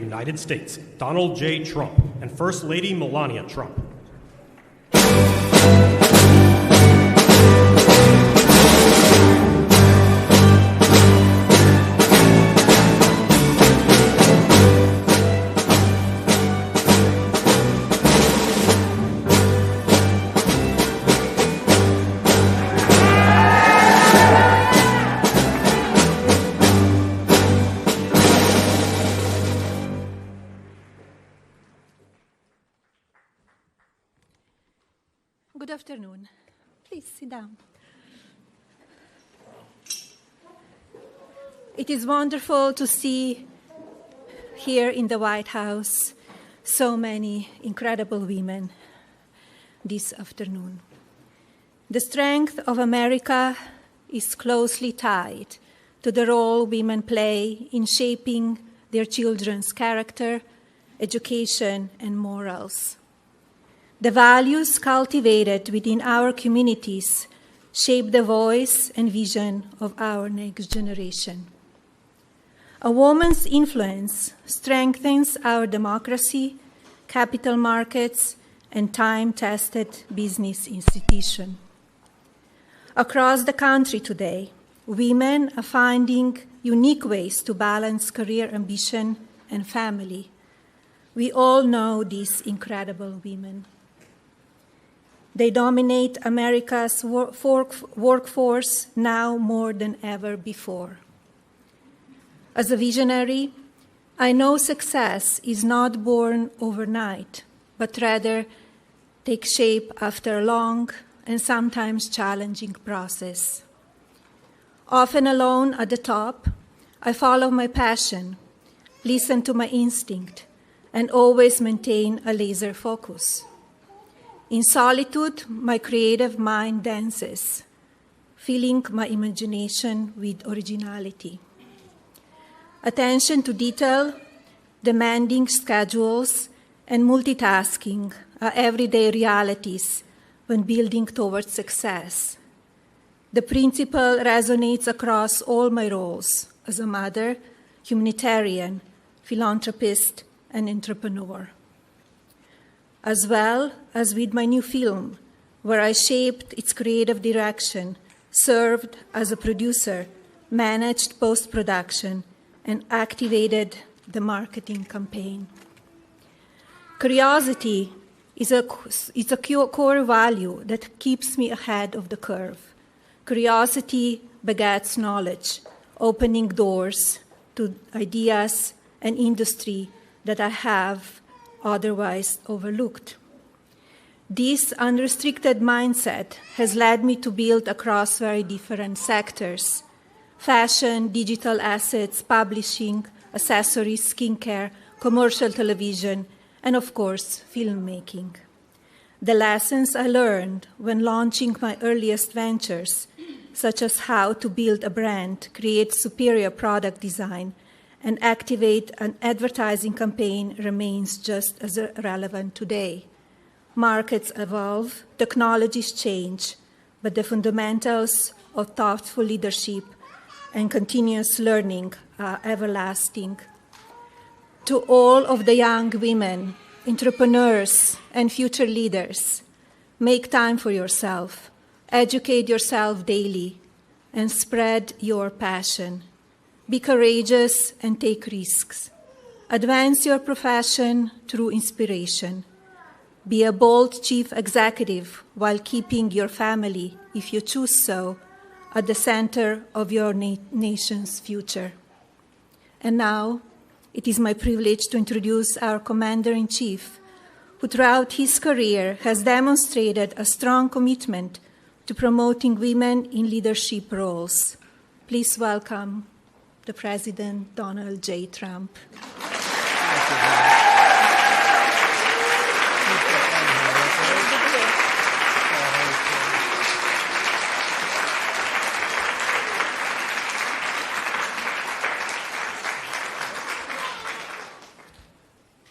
United States, Donald J. Trump, and First Lady Melania Trump. Good afternoon. Please sit down. It is wonderful to see here in the White House so many incredible women this afternoon. The strength of America is closely tied to the role women play in shaping their children's character, education, and morals. The values cultivated within our communities shape the voice and vision of our next generation. A woman's influence strengthens our democracy, capital markets, and time-tested business institutions. Across the country today, women are finding unique ways to balance career ambition and family. We all know these incredible women. They dominate America's workforce now more than ever before. As a visionary, I know success is not born overnight, but rather takes shape after a long and sometimes challenging process. Often alone at the top, I follow my passion, listen to my instinct, and always maintain a laser focus. In solitude, my creative mind dances, filling my imagination with originality. Attention to detail, demanding schedules, and multitasking are everyday realities when building towards success. The principle resonates across all my roles as a mother, humanitarian, philanthropist, and entrepreneur. As well as with my new film, where I shaped its creative direction, served as a producer, managed post-production, and activated the marketing campaign. Curiosity is a core value that keeps me ahead of the curve. Curiosity begets knowledge, opening doors to ideas and industry that I have otherwise overlooked. This unrestricted mindset has led me to build across very different sectors: fashion, digital assets, publishing, accessories, skincare, commercial television, and of course, filmmaking. The lessons I learned when launching my earliest ventures, such as how to build a brand, create superior product design, and activate an advertising campaign, remains just as relevant today. Markets evolve, technologies change, but the fundamentals of thoughtful leadership and continuous learning are everlasting. To all of the young women, entrepreneurs, and future leaders, make time for yourself, educate yourself daily, and spread your passion. Be courageous and take risks. Advance your profession through inspiration. Be a bold chief executive while keeping your family, if you choose so, at the center of your nation's future. And now, it is my privilege to introduce our Commander-in-Chief, who throughout his career has demonstrated a strong commitment to promoting women in leadership roles. Please welcome the President, Donald J. Trump.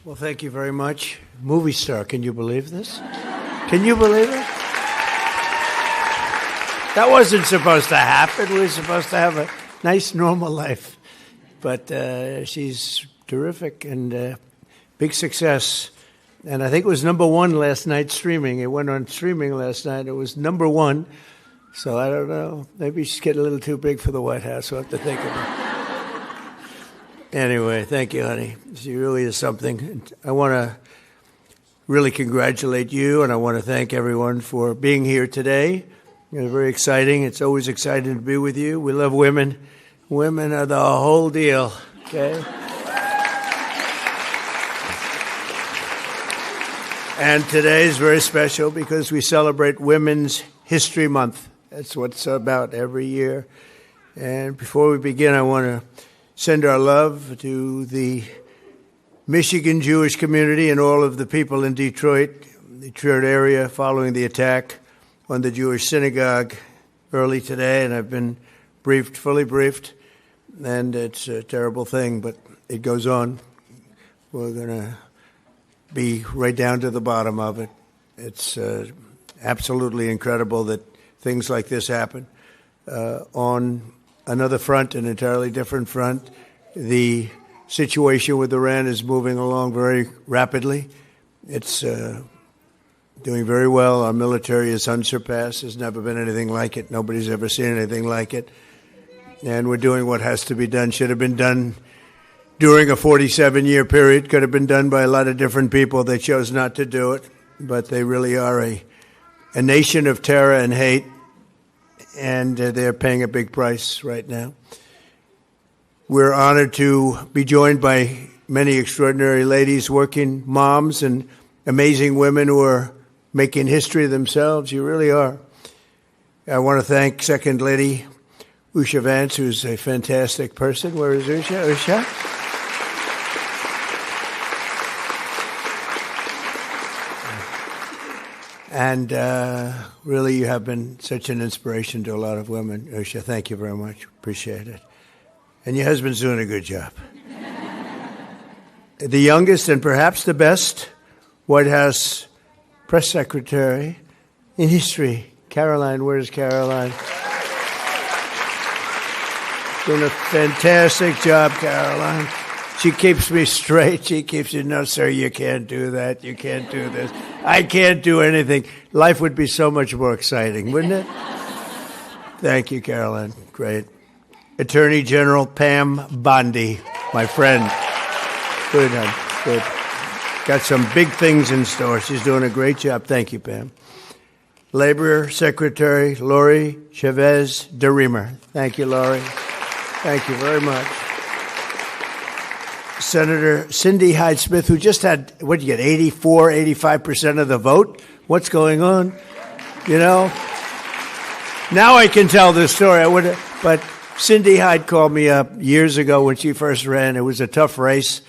Well, thank you very much. Movie star, can you believe this? Can you believe it? That wasn't supposed to happen. We were supposed to have a nice, normal life. But she's terrific and big success. And I think it was #1 last night streaming. It went on streaming last night. It was #1. So I don't know. Maybe she's getting a little too big for the White House. We'll have to think about it. Anyway, thank you, honey. She really is something. I want to really congratulate you, and I want to thank everyone for being here today. It's very exciting. It's always exciting to be with you. We love women. Women are the whole deal, okay? And today is very special because we celebrate Women's History Month. That's what it's about every year. And before we begin, I want to send our love to the Michigan Jewish community and all of the people in the Detroit area following the attack on the Jewish synagogue early today. And I've been fully briefed, and it's a terrible thing, but it goes on. We're going to be right down to the bottom of it. It's absolutely incredible that things like this happen. On another front, an entirely different front, the situation with Iran is moving along very rapidly. It's doing very well. Our military is unsurpassed. There's never been anything like it. Nobody's ever seen anything like it. And we're doing what has to be done. Should have been done during a 47-year period. Could have been done by a lot of different people. They chose not to do it. But they really are a nation of terror and hate. And they're paying a big price right now. We're honored to be joined by many extraordinary ladies, working moms, and amazing women who are making history themselves. You really are. I want to thank Second Lady Usha Vance, who's a fantastic person. Where is Usha? Usha? And really, you have been such an inspiration to a lot of women. Usha, thank you very much. Appreciate it. And your husband's doing a good job. The youngest and perhaps the best White House press secretary in history, Caroline. Where's Caroline? Doing a fantastic job, Caroline. She keeps me straight. She keeps you, no, sir, you can't do that. You can't do this. I can't do anything. Life would be so much more exciting, wouldn't it? Thank you, Caroline. Great. Attorney General Pam Bondi, my friend. Good, hon. Good. Got some big things in store. She's doing a great job. Thank you, Pam. Labor Secretary Lori Chavez DeRemer. Thank you, Lori. Thank you very much. Senator Cindy Hyde-Smith, who just had, what did you get, 84, 85% of the vote? What's going on? You know? Now I can tell this story. But Cindy Hyde called me up years ago when she first ran. It was a tough race.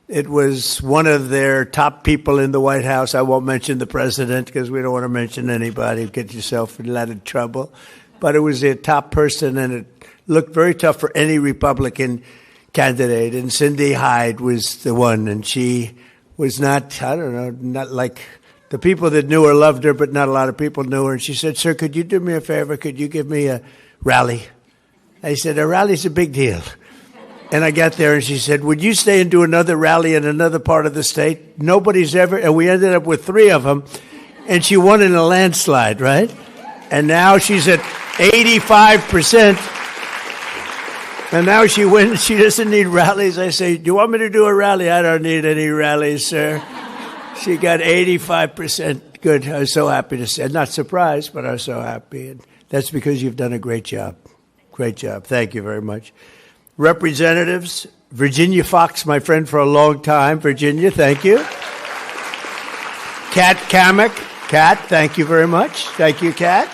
It was one of their top people in the White House. I won't mention the president because we don't want to mention anybody. Get yourself in a lot of trouble. But it was their top person, and it looked very tough for any Republican candidate. And Cindy Hyde was the one, and she was not, I don't know, not like the people that knew her loved her, but not a lot of people knew her. And she said, sir, could you do me a favor? Could you give me a rally? I said, a rally's a big deal. And I got there and she said, would you stay and do another rally in another part of the state? Nobody's ever, and we ended up with 3 of them. And she won in a landslide, right? And now she's at 85%. And now she wins. She doesn't need rallies. I say, do you want me to do a rally? I don't need any rallies, sir. She got 85%. Good. I was so happy to say. I'm not surprised, but I was so happy. And that's because you've done a great job. Great job. Thank you very much. Representatives, Virginia Fox, my friend for a long time. Virginia, thank you. Kat Kamek. Kat, thank you very much. Thank you, Kat.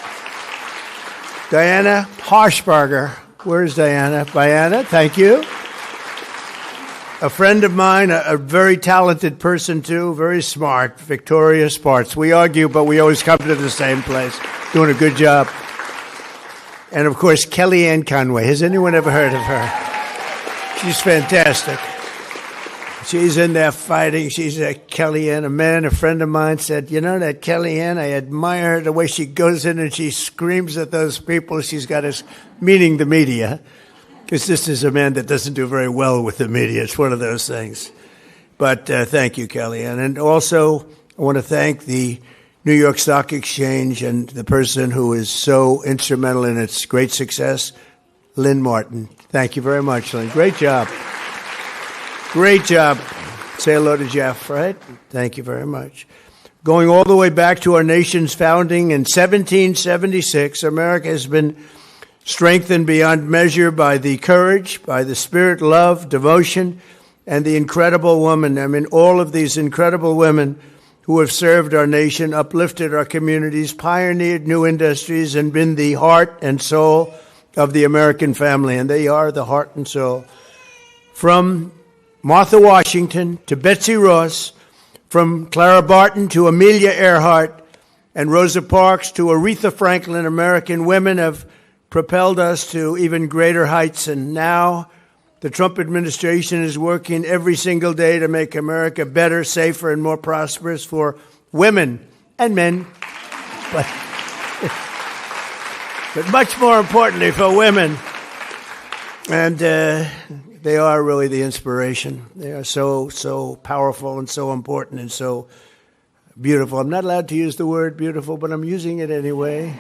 Diana Harshbarger. Where's Diana? Diana, thank you. A friend of mine, a very talented person, too, very smart, Victoria Sparks. We argue, but we always come to the same place. Doing a good job. And, of course, Kellyanne Conway. Has anyone ever heard of her? She's fantastic. She's in there fighting. She's a Kellyanne. A friend of mine said, you know, that Kellyanne, I admire her, the way she goes in and she screams at those people she's got us, meaning the media. because this is a man that doesn't do very well with the media. It's one of those things. But thank you, Kellyanne. And also, I want to thank the New York Stock Exchange and the person who is so instrumental in its great success, Lynn Martin. Thank you very much, Lynn. Great job. Great job. Say hello to Jeff, right? Thank you very much. Going all the way back to our nation's founding in 1776, America has been strengthened beyond measure by the courage, by the spirit, love, devotion, and the incredible woman. I mean, all of these incredible women who have served our nation, uplifted our communities, pioneered new industries, and been the heart and soul of the American family. And they are the heart and soul. From Martha Washington to Betsy Ross, from Clara Barton to Amelia Earhart, and Rosa Parks to Aretha Franklin, American women have propelled us to even greater heights. And now the Trump administration is working every single day to make America better, safer, and more prosperous for women and men, but much more importantly for women. And they are really the inspiration. They are so powerful and so important and so beautiful. I'm not allowed to use the word beautiful, but I'm using it anyway.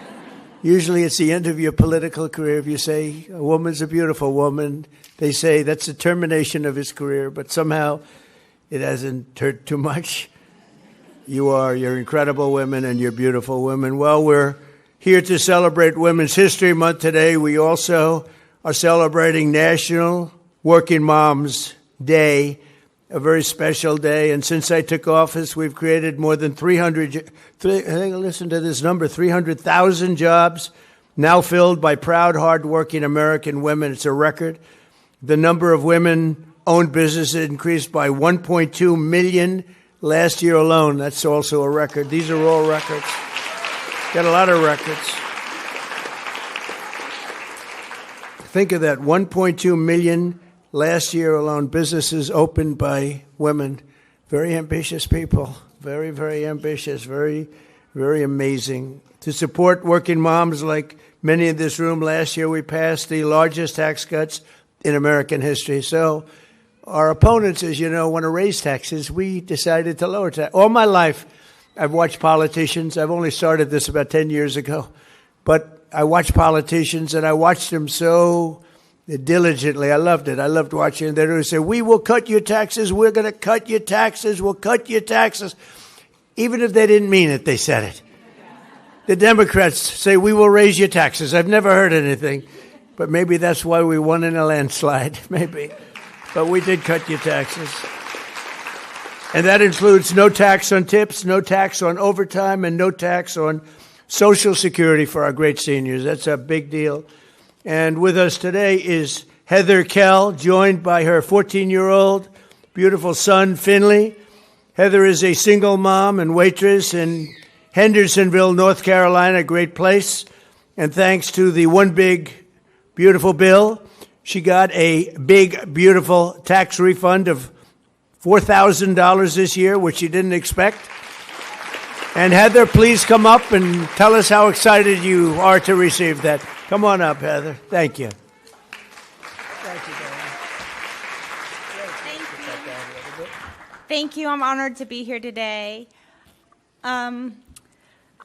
Usually it's the end of your political career. If you say a woman's a beautiful woman, they say that's the termination of his career, but somehow it hasn't hurt too much. You're incredible women and you're beautiful women. Well, we're here to celebrate Women's History Month today. We also are celebrating National Working Moms Day, a very special day. And since I took office, we've created more than 300,000 jobs now filled by proud, hardworking American women. It's a record. The number of women-owned businesses increased by 1.2 million last year alone. That's also a record. These are all records. Got a lot of records. Think of that, 1.2 million last year alone, businesses opened by women. Very ambitious people. Very, very ambitious. Very, very amazing. To support working moms like many in this room, last year we passed the largest tax cuts in American history. So our opponents, as you know, want to raise taxes. We decided to lower taxes. All my life, I've watched politicians. I've only started this about 10 years ago. But I watched politicians, and I watched them so diligently. I loved it. I loved watching it. They would say, we will cut your taxes. We're going to cut your taxes. We'll cut your taxes. Even if they didn't mean it, they said it. The Democrats say, we will raise your taxes. I've never heard anything. But maybe that's why we won in a landslide. Maybe. But we did cut your taxes. And that includes no tax on tips, no tax on overtime, and no tax on Social Security for our great seniors. That's a big deal. And with us today is Heather Kell, joined by her 14-year-old beautiful son, Finley. Heather is a single mom and waitress in Hendersonville, North Carolina, a great place. And thanks to the One Big Beautiful Bill, she got a big, beautiful tax refund of $4,000 this year, which she didn't expect. And Heather, please come up and tell us how excited you are to receive that. Come on up, Heather. Thank you. Thank you, Thank you. Thank you. I'm honored to be here today.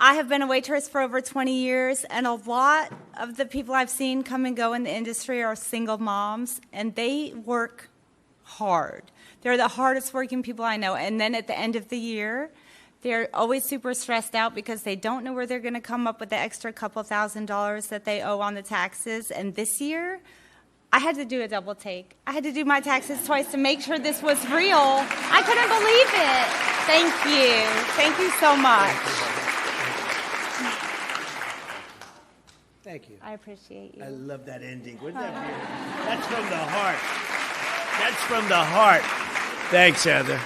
I have been a waitress for over 20 years, and a lot of the people I've seen come and go in the industry are single moms, and they work hard. They're the hardest working people I know. And then at the end of the year, they're always super stressed out because they don't know where they're going to come up with the extra couple $1,000s that they owe on the taxes. And this year, I had to do a double take. I had to do my taxes twice to make sure this was real. I couldn't believe it. Thank you. Thank you so much. Thank you. I appreciate you. I love that ending. Wouldn't that be? That's from the heart. That's from the heart. Thanks, Heather.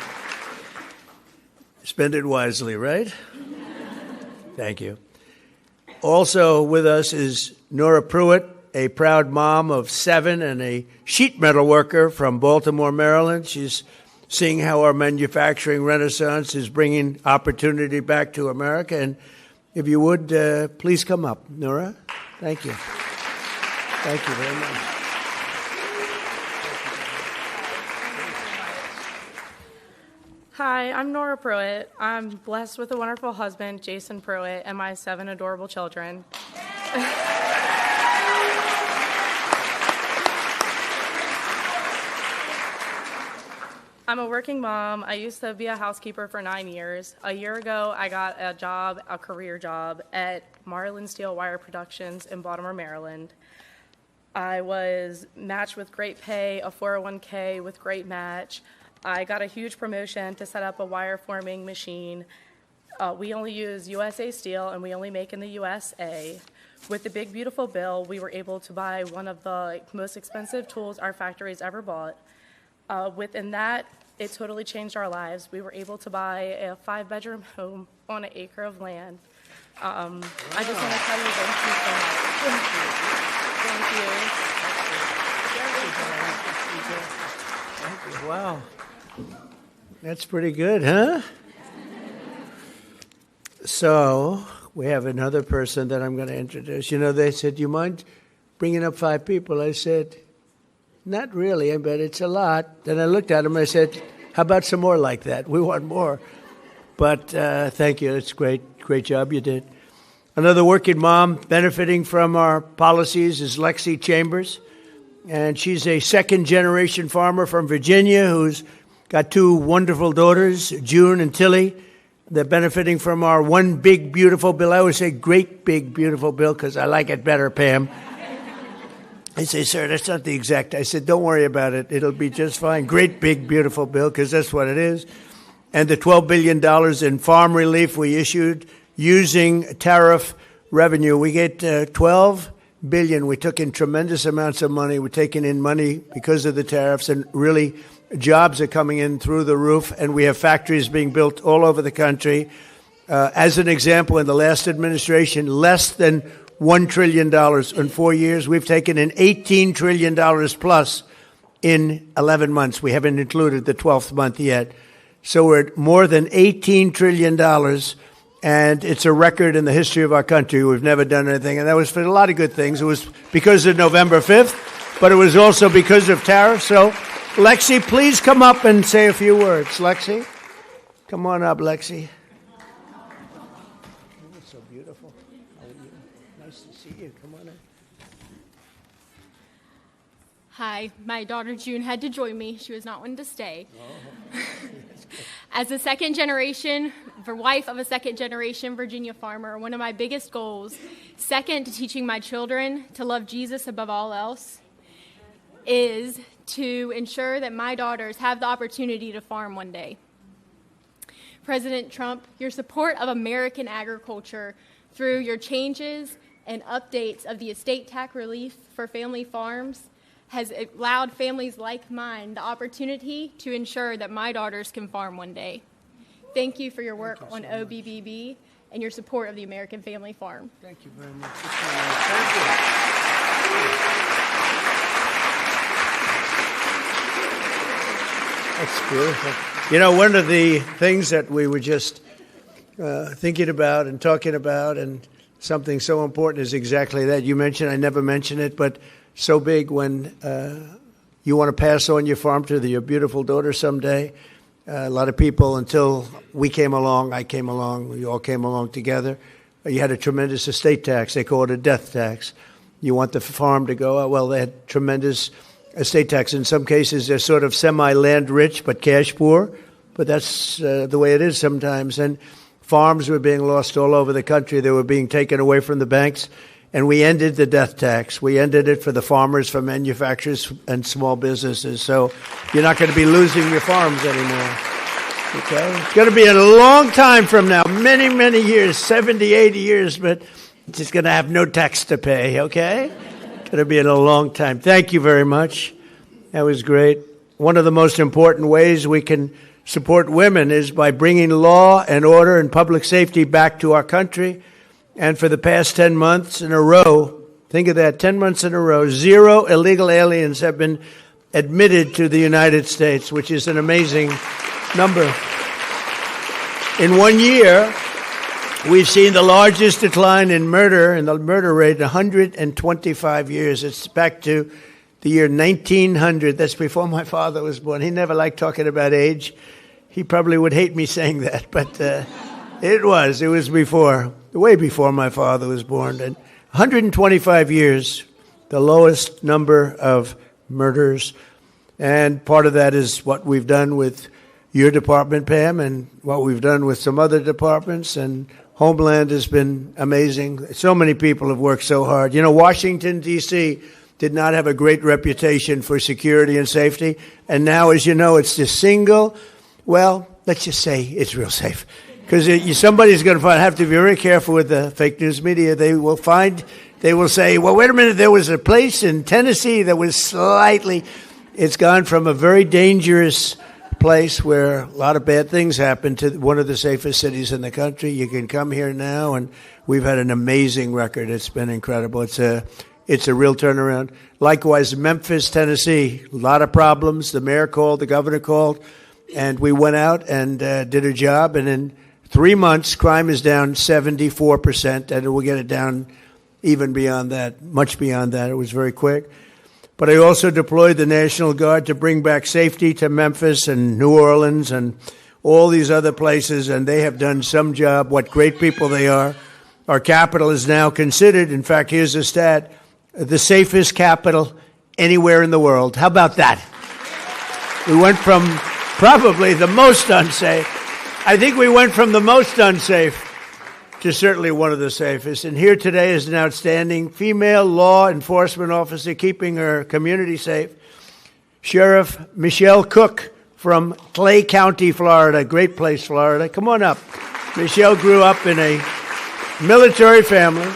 Spend it wisely, right? Thank you. Also with us is Nora Pruitt, a proud mom of 7 and a sheet metal worker from Baltimore, Maryland. She's seeing how our manufacturing renaissance is bringing opportunity back to America. And if you would, please come up, Nora. Thank you. Thank you very much. Hi, I'm Nora Pruitt. I'm blessed with a wonderful husband, Jason Pruitt, and my 7 adorable children. I'm a working mom. I used to be a housekeeper for 9 years. A year ago, I got a career job at Marlin Steel Wire Productions in Baltimore, Maryland. I was matched with great pay, a 401k with great match. I got a huge promotion to set up a wire forming machine. We only use USA Steel, and we only make in the USA. With the big, beautiful bill, we were able to buy one of the most expensive tools our factory's ever bought. Within that, it totally changed our lives. We were able to buy a 5-bedroom home on an acre of land. I just want to tell you thank you so much. Thank you. Wow. That's pretty good, huh? So we have another person that I'm going to introduce. You know, they said, "You mind bringing up 5 people?" I said, "Not really, but it's a lot." Then I looked at him and I said, "How about some more like that? We want more." But thank you. It's great. Great job you did. Another working mom benefiting from our policies is Lexi Chambers. And she's a second-generation farmer from Virginia who's got 2 wonderful daughters, June and Tilly. They're benefiting from our one big, beautiful bill. I always say great, big, beautiful bill because I like it better, Pam. I say, "Sir, that's not the exact." I said, "Don't worry about it. It'll be just fine. Great, big, beautiful bill," because that's what it is. And the $12 billion in farm relief we issued using tariff revenue. We get $12 billion. We took in tremendous amounts of money. We're taking in money because of the tariffs, and really jobs are coming in through the roof, and we have factories being built all over the country. As an example, in the last administration, less than $1 trillion in 4 years. We've taken in $18 trillion plus in 11 months. We haven't included the 12th month yet. So we're at more than $18 trillion, and it's a record in the history of our country. We've never done anything, and that was for a lot of good things. It was because of November 5th, but it was also because of tariffs. So, Lexi, please come up and say a few words. Lexi, come on up, Lexi. So beautiful. How are you? Nice to see you. Come on in. Hi, my daughter June had to join me. She was not one to stay. As a wife of a second-generation Virginia farmer, one of my biggest goals, second to teaching my children to love Jesus above all else, is to ensure that my daughters have the opportunity to farm one day. President Trump, your support of American agriculture through your changes and updates of the estate tax relief for family farms has allowed families like mine the opportunity to ensure that my daughters can farm one day. Thank you for your work on OBBB and your support of the American family farm. Thank you very much. Thank you. That's beautiful. You know, one of the things that we were just thinking about and talking about, and something so important is exactly that. You mentioned, I never mentioned it, but so big when you want to pass on your farm to your beautiful daughter someday. A lot of people, until we came along, I came along, we all came along together, you had a tremendous estate tax. They call it a death tax. You want the farm to go, well, they had tremendous estate tax. In some cases, they're sort of semi-land rich but cash poor, but that's the way it is sometimes. And farms were being lost all over the country. They were being taken away from the banks. And we ended the death tax. We ended it for the farmers, for manufacturers, and small businesses. So you're not going to be losing your farms anymore. Okay? It's going to be a long time from now, many, many years, 70, 80 years, but it's just going to have no tax to pay, okay? It's going to be in a long time. Thank you very much. That was great. One of the most important ways we can support women is by bringing law and order and public safety back to our country. And for the past 10 months in a row, think of that, 10 months in a row, 0 illegal aliens have been admitted to the United States, which is an amazing number. In 1 year, we've seen the largest decline in the murder rate in 125 years. It's back to the year 1900. That's before my father was born. He never liked talking about age. He probably would hate me saying that, but it was before, way before my father was born. And 125 years, the lowest number of murders. And part of that is what we've done with your department, Pam, and what we've done with some other departments. And Homeland has been amazing. So many people have worked so hard. You know, Washington, D.C. did not have a great reputation for security and safety. And now, as you know, it's the single, well, let's just say it's real safe. Because somebody's going to have to be very careful with the fake news media. They will say, well, wait a minute, there was a place in Tennessee that was slightly, it's gone from a very dangerous place where a lot of bad things happen to one of the safest cities in the country. You can come here now, and we've had an amazing record. It's been incredible. It's a real turnaround. Likewise, Memphis, Tennessee, a lot of problems. The mayor called, the governor called, and we went out and did a job. And in 3 months, crime is down 74%, and we'll get it down even beyond that, much beyond that. It was very quick. But I also deployed the National Guard to bring back safety to Memphis and New Orleans and all these other places, and they have done some job. What great people they are. Our capital is now considered, in fact, here's a stat, the safest capital anywhere in the world. How about that? We went from probably the most unsafe. I think we went from the most unsafe to certainly one of the safest. And here today is an outstanding female law enforcement officer keeping her community safe, Sheriff Michelle Cook from Clay County, Florida. Great place, Florida. Come on up. Michelle grew up in a military family,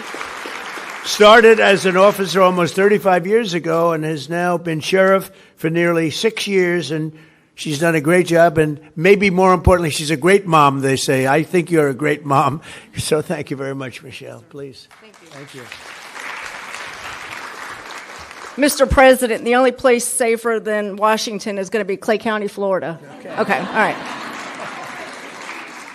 started as an officer almost 35 years ago, and has now been sheriff for nearly 6 years, and she's done a great job, and maybe more importantly, she's a great mom, they say. I think you're a great mom. So thank you very much, Michelle. Please. Thank you. Thank you. Mr. President, the only place safer than Washington is going to be Clay County, Florida. Okay, all right.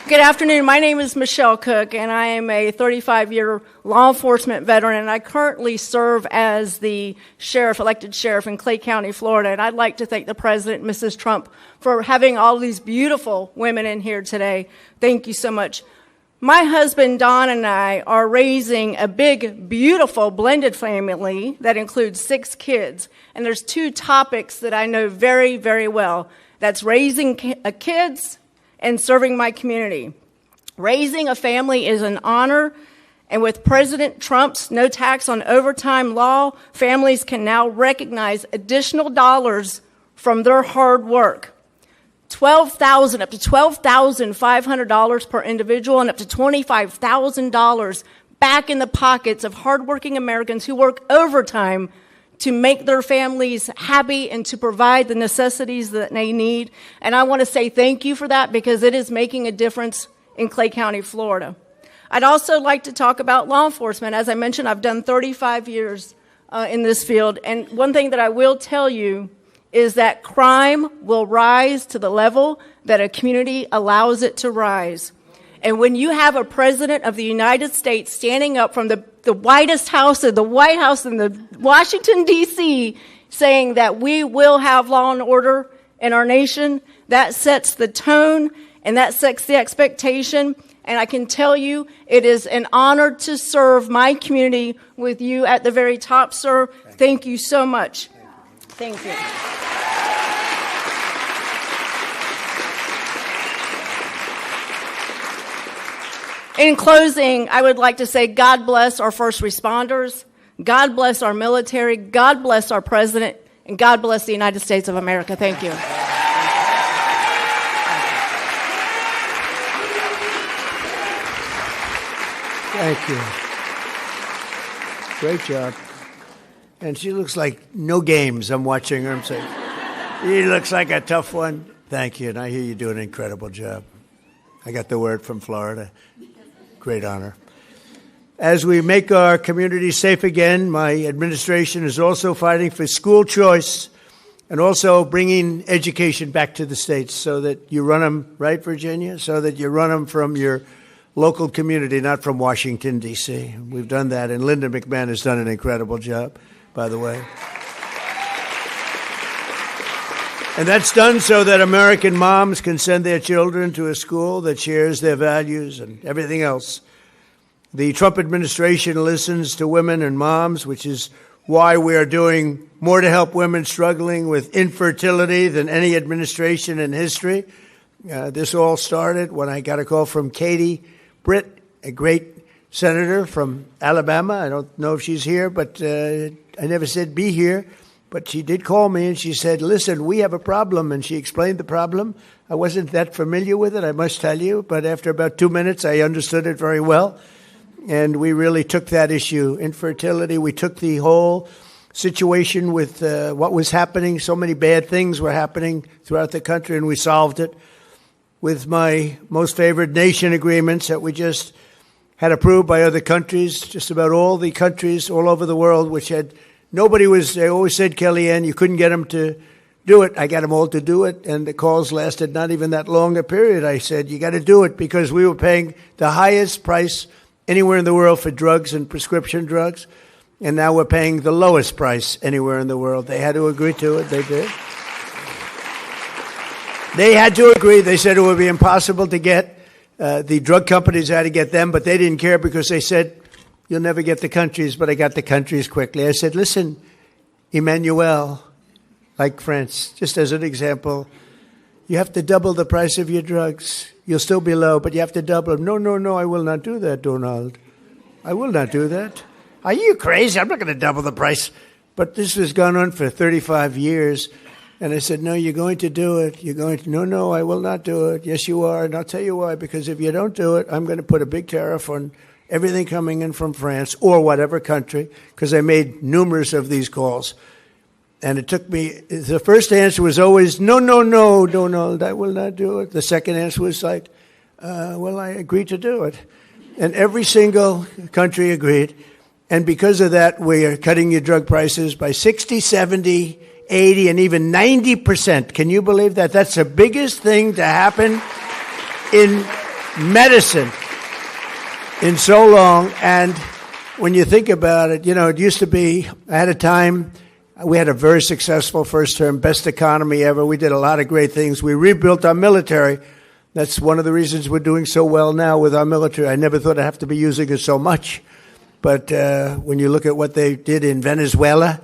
Good afternoon. My name is Michelle Cook, and I am a 35-year law enforcement veteran, and I currently serve as the elected sheriff in Clay County, Florida. And I'd like to thank the President, Mrs. Trump, for having all these beautiful women in here today. Thank you so much. My husband, Don, and I are raising a big, beautiful blended family that includes 6 kids. And there's 2 topics that I know very, very well. That's raising kids and serving my community. Raising a family is an honor, and with President Trump's no tax on overtime law, families can now recognize additional dollars from their hard work. Up to $12,500 per individual, and up to $25,000 back in the pockets of hardworking Americans who work overtime to make their families happy and to provide the necessities that they need. And I want to say thank you for that, because it is making a difference in Clay County, Florida. I'd also like to talk about law enforcement. As I mentioned, I've done 35 years in this field. And one thing that I will tell you is that crime will rise to the level that a community allows it to rise. And when you have a president of the United States standing up from the White House in the Washington, D.C., saying that we will have law and order in our nation, that sets the tone and that sets the expectation. And I can tell you, it is an honor to serve my community with you at the very top, sir. Thank you so much. Thank you. In closing, I would like to say God bless our first responders, God bless our military, God bless our president, and God bless the United States of America. Thank you. Thank you. Great job. And she looks like no games. I'm watching her. I'm saying, she looks like a tough one. Thank you. And I hear you do an incredible job. I got the word from Florida. Great honor. As we make our community safe again, my administration is also fighting for school choice and also bringing education back to the states so that you run them, right, Virginia? So that you run them from your local community, not from Washington, D.C. We've done that, and Linda McMahon has done an incredible job, by the way. And that's done so that American moms can send their children to a school that shares their values and everything else. The Trump administration listens to women and moms, which is why we are doing more to help women struggling with infertility than any administration in history. This all started when I got a call from Katie Britt, a great senator from Alabama. I don't know if she's here, but I never said be here. But she did call me and she said, listen, we have a problem. And she explained the problem. I wasn't that familiar with it, I must tell you. But after about 2 minutes, I understood it very well. And we really took that issue, infertility. We took the whole situation with what was happening. So many bad things were happening throughout the country, and we solved it with my most favored nation agreements that we just had approved by other countries, just about all the countries all over the world, which had nobody was, they always said, Kellyanne, you couldn't get them to do it. I got them all to do it, and the calls lasted not even that long a period. I said, you got to do it, because we were paying the highest price anywhere in the world for drugs and prescription drugs, and now we're paying the lowest price anywhere in the world. They had to agree to it. They did. They had to agree. They said it would be impossible to get. The drug companies had to get them, but they didn't care because they said, you'll never get the countries, but I got the countries quickly. I said, listen, Emmanuel, like France, just as an example, you have to double the price of your drugs. You'll still be low, but you have to double them. No, I will not do that, Donald. I will not do that. Are you crazy? I'm not going to double the price. But this has gone on for 35 years. And I said, no, you're going to do it. You're going to, no, I will not do it. Yes, you are. And I'll tell you why. Because if you don't do it, I'm going to put a big tariff on everything coming in from France or whatever country, because I made numerous of these calls. And it took me, the first answer was always, no, Donald, I will not do it. The second answer was like, well, I agreed to do it. And every single country agreed. And because of that, we are cutting your drug prices by 60, 70, 80, and even 90%. Can you believe that? That's the biggest thing to happen in medicine in so long. And when you think about it, you know, it used to be, I had a time, we had a very successful first term, best economy ever. We did a lot of great things. We rebuilt our military. That's one of the reasons we're doing so well now with our military. I never thought I'd have to be using it so much. But when you look at what they did in Venezuela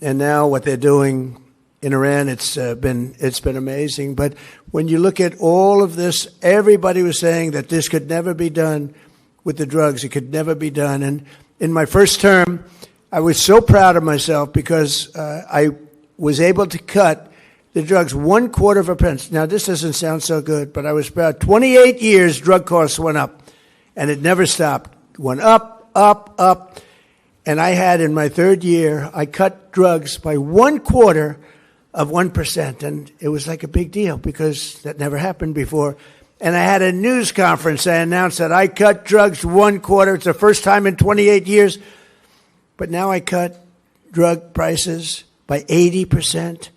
and now what they're doing in Iran, it's been amazing. But when you look at all of this, everybody was saying that this could never be done with the drugs. It could never be done. And in my first term, I was so proud of myself because I was able to cut the drugs 1/4 of a pence. Now, this doesn't sound so good, but I was proud. 28 years, drug costs went up, and it never stopped. Went up. And I had, in my third year, I cut drugs by 1/4 of 1%. And it was like a big deal because that never happened before. And I had a news conference. I announced that I cut drugs 1/4. It's the first time in 28 years. But now I cut drug prices by 80%,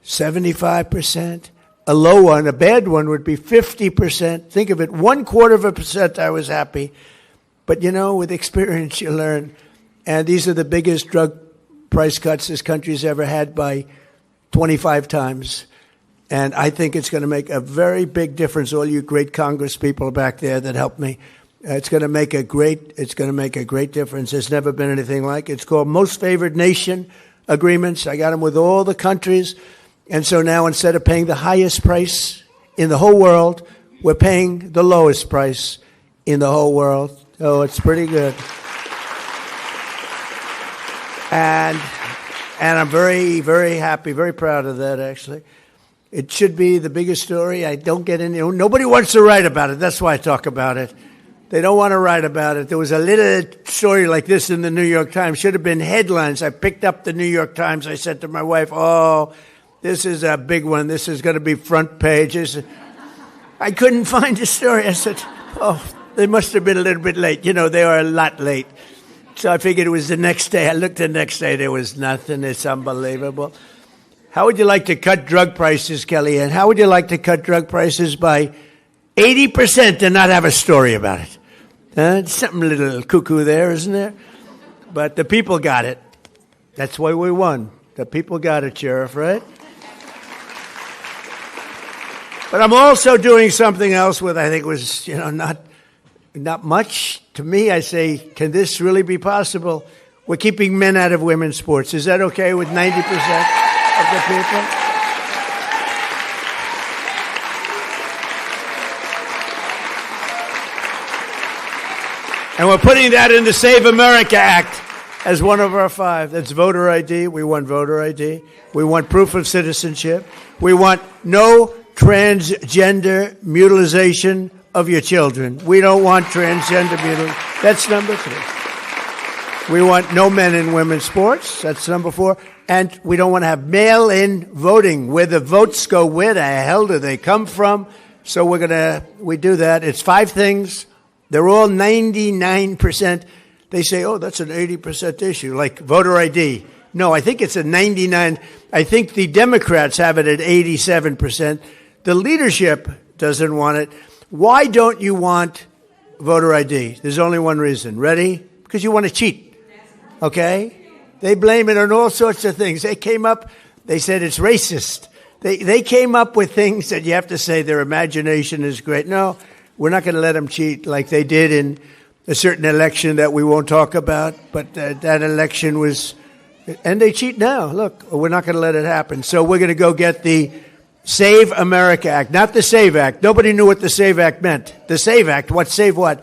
75%. A low one, a bad one, would be 50%. Think of it, 1/4 of a percent, I was happy. But, you know, with experience, you learn. And these are the biggest drug price cuts this country's ever had by 25 times. And I think it's going to make a very big difference, all you great Congress people back there that helped me. It's going to make a great difference. There's never been anything like it. It's called Most Favored Nation agreements. I got them with all the countries. And so now instead of paying the highest price in the whole world, we're paying the lowest price in the whole world. Oh, it's pretty good. And I'm very, very happy, very proud of that, actually. It should be the biggest story. I don't get any, nobody wants to write about it. That's why I talk about it. They don't want to write about it. There was a little story like this in the New York Times. Should have been headlines. I picked up the New York Times. I said to my wife, oh, this is a big one. This is going to be front pages. I couldn't find the story. I said, oh, they must have been a little bit late. You know, they were a lot late. So I figured it was the next day. I looked the next day. There was nothing. It's unbelievable. How would you like to cut drug prices, Kellyanne? How would you like to cut drug prices by 80% and not have a story about it? Something a little cuckoo there, isn't there? But the people got it. That's why we won. The people got it, Sheriff, right? But I'm also doing something else with, I think was, not much. To me, I say, can this really be possible? We're keeping men out of women's sports. Is that okay with 90% of the people? And we're putting that in the Save America Act as one of our 5. That's voter ID. We want voter ID. We want proof of citizenship. We want no transgender mutilization of your children. We don't want transgender mutilation. That's number 3. We want no men in women's sports. That's number 4. And we don't want to have mail-in voting. Where the votes go, where the hell do they come from? So we do that. It's 5 things. They're all 99%. They say, oh, that's an 80% issue, like voter ID. No, I think it's a 99. I think the Democrats have it at 87%. The leadership doesn't want it. Why don't you want voter ID? There's only one reason. Ready? Because you want to cheat. Okay? They blame it on all sorts of things. They said it's racist. They came up with things that you have to say their imagination is great. No, we're not going to let them cheat like they did in a certain election that we won't talk about. But that election was, and they cheat now. Look, we're not going to let it happen. So we're going to go get the Save America Act, not the Save Act. Nobody knew what the Save Act meant. The Save Act, what save what?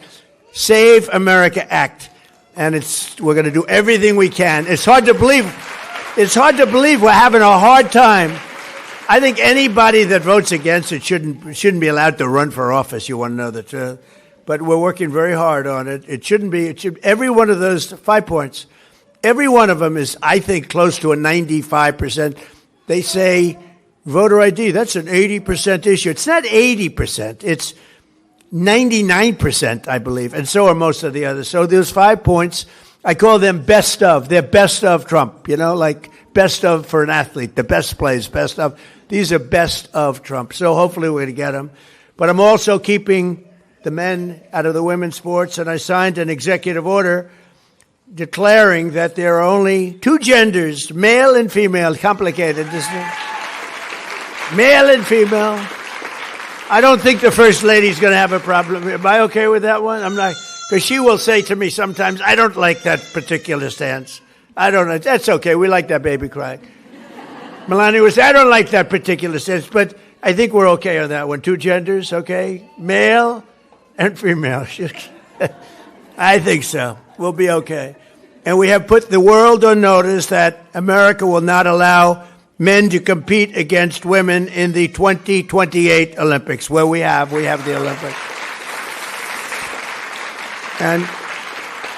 Save America Act. And we're going to do everything we can. It's hard to believe. It's hard to believe we're having a hard time. I think anybody that votes against it shouldn't be allowed to run for office. You want to know the truth. But we're working very hard on it. Every one of those 5 points, every one of them is, I think, close to a 95%. They say voter ID, that's an 80% issue. It's not 80%. It's 99%, I believe. And so are most of the others. So those 5 points, I call them best of. They're best of Trump, like best of for an athlete. The best plays, best of. These are best of Trump. So hopefully we're going to get them. But I'm also keeping the men out of the women's sports, and I signed an executive order declaring that there are only 2 genders, male and female. Complicated, isn't it? Male and female. I don't think the First Lady's going to have a problem. Am I okay with that one? I'm not, because she will say to me sometimes, I don't like that particular stance. I don't know. That's okay. We like that baby cry. Melania will say, I don't like that particular stance, but I think we're okay on that one. 2 genders, okay? Male and female. I think so. We'll be okay. And we have put the world on notice that America will not allow men to compete against women in the 2028 Olympics, where we have the Olympics. And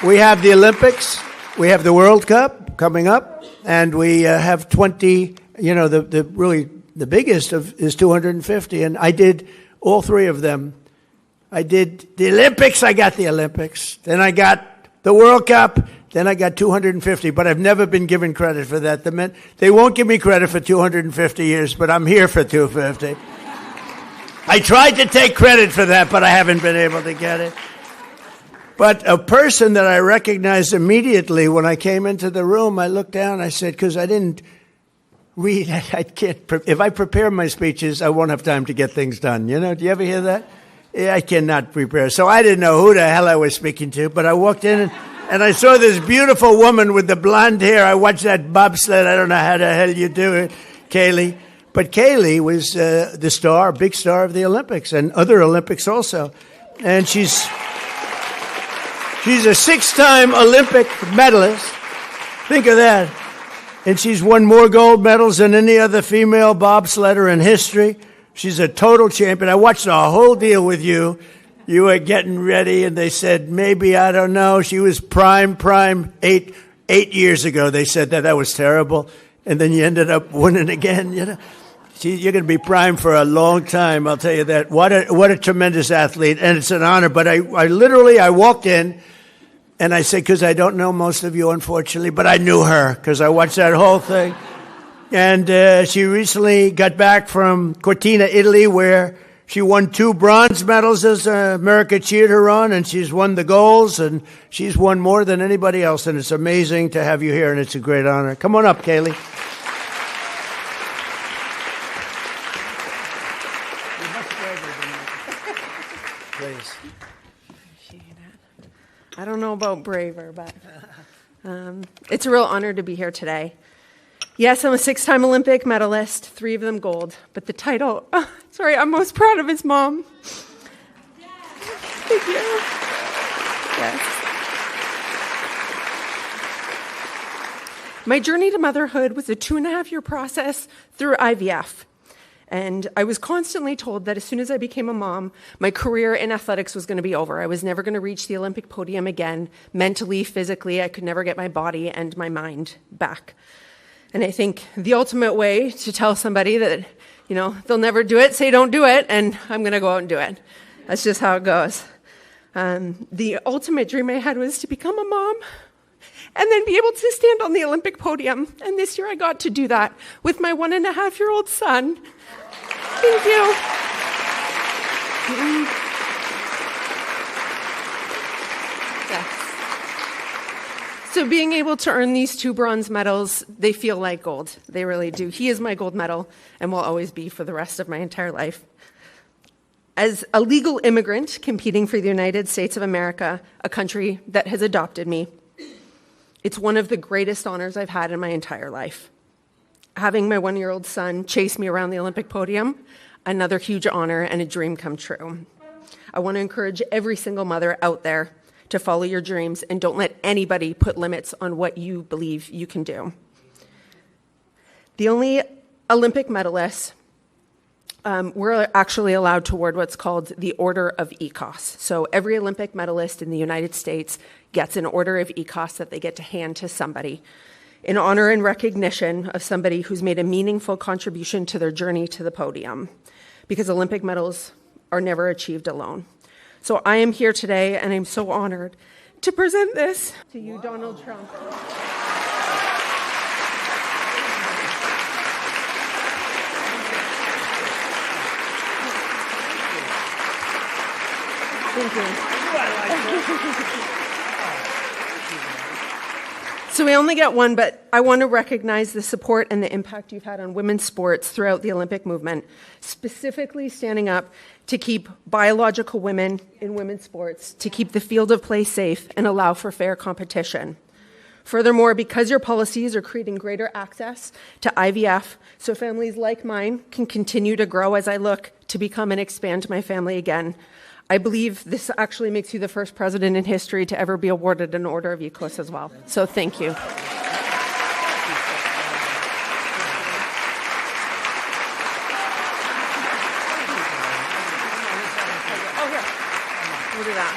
we have the Olympics, we have the World Cup coming up, and we have 20, the biggest is 250, and I did all 3 of them. I did the Olympics, I got the Olympics, then I got the World Cup, then I got 250, but I've never been given credit for that. They won't give me credit for 250 years, but I'm here for 250. I tried to take credit for that, but I haven't been able to get it. But a person that I recognized immediately when I came into the room, I looked down, I said, because I didn't read, if I prepare my speeches, I won't have time to get things done. Do you ever hear that? Yeah, I cannot prepare. So I didn't know who the hell I was speaking to, but I walked in and I saw this beautiful woman with the blonde hair. I watched that bobsled. I don't know how the hell you do it, Kaylee. But Kaylee was the star, big star of the Olympics and other Olympics also. And she's a 6-time Olympic medalist. Think of that. And she's won more gold medals than any other female bobsledder in history. She's a total champion. I watched the whole deal with you. You were getting ready, and they said, maybe, I don't know. She was prime, 8 years ago. They said that was terrible. And then you ended up winning again, You're going to be prime for a long time, I'll tell you that. What a tremendous athlete, and it's an honor. But I literally walked in, and I said, because I don't know most of you, unfortunately, but I knew her, because I watched that whole thing. And she recently got back from Cortina, Italy, where she won 2 bronze medals as America cheered her on, and she's won the golds, and she's won more than anybody else. And it's amazing to have you here, and it's a great honor. Come on up, Kaylee. I don't know about braver, but it's a real honor to be here today. Yes, I'm a 6-time Olympic medalist, 3 of them gold, but the title, I'm most proud of is Mom. Thank you. Yes. My journey to motherhood was a 2.5-year process through IVF. And I was constantly told that as soon as I became a mom, my career in athletics was going to be over. I was never going to reach the Olympic podium again. Mentally, physically, I could never get my body and my mind back. And I think the ultimate way to tell somebody that, they'll never do it, say don't do it, and I'm going to go out and do it. That's just how it goes. The ultimate dream I had was to become a mom and then be able to stand on the Olympic podium. And this year I got to do that with my 1.5-year-old son. Thank you. Yes. So being able to earn these 2 bronze medals, they feel like gold. They really do. He is my gold medal and will always be for the rest of my entire life. As a legal immigrant competing for the United States of America, a country that has adopted me, it's one of the greatest honors I've had in my entire life. Having my 1-year-old son chase me around the Olympic podium, another huge honor and a dream come true. I want to encourage every single mother out there to follow your dreams and don't let anybody put limits on what you believe you can do. The only Olympic medalists we're actually allowed to award what's called the Order of ECOS. So every Olympic medalist in the United States gets an Order of ECOS that they get to hand to somebody in honor and recognition of somebody who's made a meaningful contribution to their journey to the podium, because Olympic medals are never achieved alone. So I am here today, and I'm so honored to present this to you, Donald Trump. Thank you. So we only get one, but I want to recognize the support and the impact you've had on women's sports throughout the Olympic movement, specifically standing up to keep biological women in women's sports, to keep the field of play safe and allow for fair competition. Furthermore, because your policies are creating greater access to IVF, so families like mine can continue to grow as I look to become and expand my family again, I believe this actually makes you the first president in history to ever be awarded an Order of ECOS as well. So thank you. We'll do that.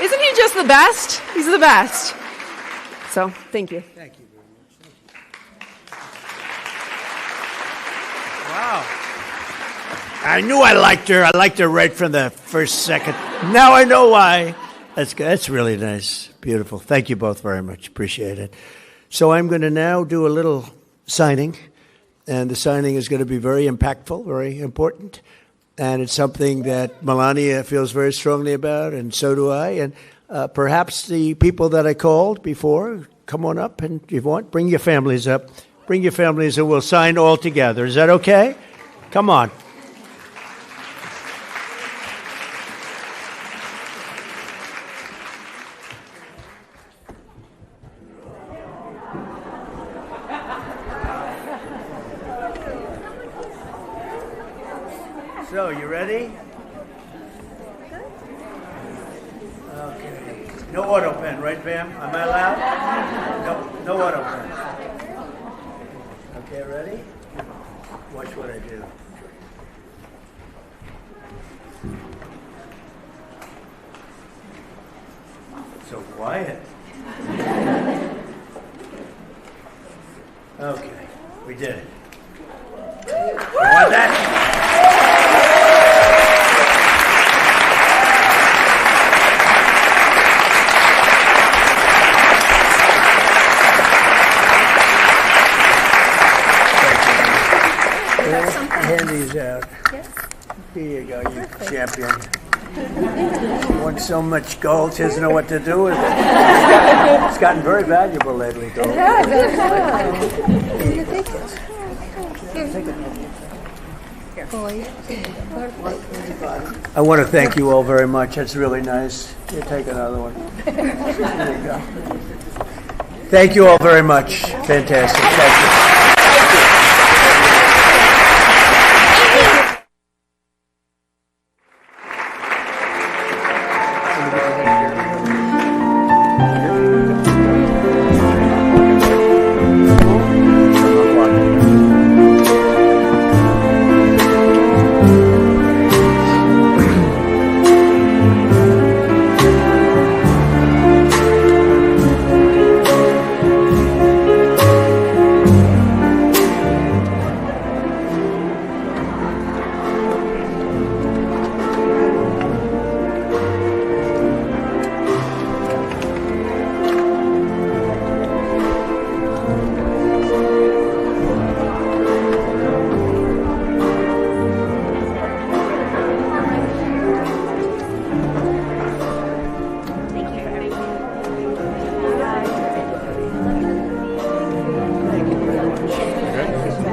Isn't he just the best? He's the best. So, thank you. Thank you very much. Wow. I knew I liked her. I liked her right from the first second. Now I know why. That's good. That's really nice. Beautiful. Thank you both very much. Appreciate it. So I'm going to now do a little signing, and the signing is going to be very impactful, very important, and it's something that Melania feels very strongly about, and so do I, and perhaps the people that I called before, come on up, and if you want, bring your families up. Bring your families, and we'll sign all together. Is that okay? Come on. So, you ready? Okay. No auto pen, right, Pam? Am I allowed? No auto pen. Okay, ready? Watch what I do. So quiet. Okay, we did it. You want that? Hand these out. Yes. Here you go, you champion. She won so much gold, she doesn't know what to do with it. It's gotten very valuable lately, gold. Yeah, I want to thank you all very much. That's really nice. You take another one. There you go. Thank you all very much. Fantastic. Thank you.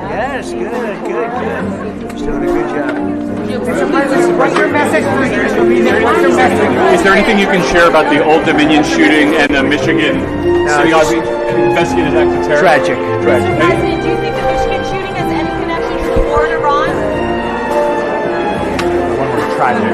Yes, good. He's doing a good job. Is there anything you can share about the Old Dominion shooting and the Michigan investigated act of terror? Tragic. President, do you think the Michigan shooting has any connection to the war in Iran? Tragic.